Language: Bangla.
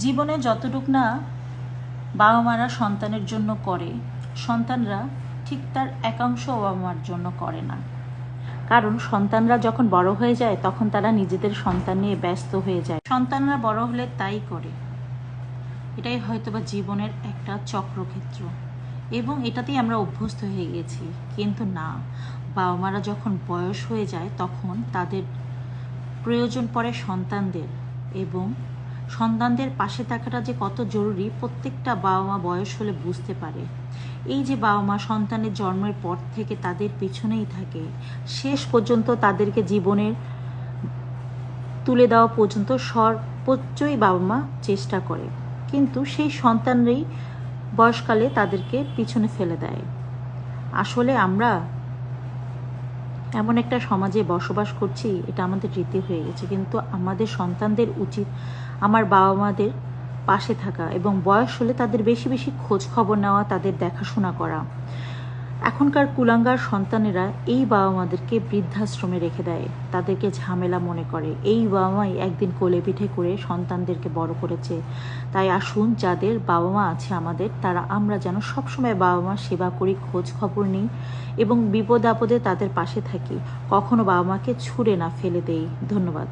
জীবনে যতটুক না বাবা মারা সন্তানের জন্য করে, সন্তানরা ঠিক তার একাংশ বাবা মার জন্য করে না। কারণ সন্তানরা যখন বড় হয়ে যায় তখন তারা নিজেদের সন্তান নিয়ে ব্যস্ত হয়ে যায়। সন্তানরা বড় হলে তাই করে। এটাই হয়তোবা জীবনের একটা চক্রক্ষেত্র এবং এটাতেই আমরা অভ্যস্ত হয়ে গেছি। কিন্তু না, বাবা মারা যখন বয়স হয়ে যায় তখন তাদের প্রয়োজন পড়ে সন্তানদের, এবং সন্তানদের পাশে থাকাটা যে কত জরুরি প্রত্যেকটা বাবা মা বয়স হলে বুঝতে পারে। এই যে বাবা মা সন্তানের জন্মের পর থেকে তাদের পিছনেই থাকে, শেষ পর্যন্ত তাদেরকে জীবনের তুলে দেওয়া পর্যন্ত সর্বোচ্চই বাবা মা চেষ্টা করে, কিন্তু সেই সন্তানরাই বয়সকালে তাদেরকে পিছনে ফেলে দেয়। আসলে আমরা এমন একটা সমাজে বসবাস করছি, এটা আমাদের রীতি হয়ে গেছে, কিন্তু আমাদের সন্তানদের উচিত আমার বাবা মাদের পাশে থাকা এবং বয়স হলে তাদের বেশি বেশি খোঁজ খবর নেওয়া, তাদের দেখাশোনা করা। এখনকার কুলাঙ্গার সন্তানেরা এই বাবা মাদেরকে বৃদ্ধাশ্রমে রেখে দেয়, তাদেরকে ঝামেলা মনে করে। এই বাবা মাই একদিন কোলে পিঠে করে সন্তানদেরকে বড় করেছে। তাই আসুন, যাদের বাবা মা আছে আমাদের, আমরা যেন সবসময় বাবা মা সেবা করি, খোঁজ খবর নিই এবং বিপদ আপদে তাদের পাশে থাকি, কখনো বাবা মাকে ছুঁড়ে না ফেলে দেই। ধন্যবাদ।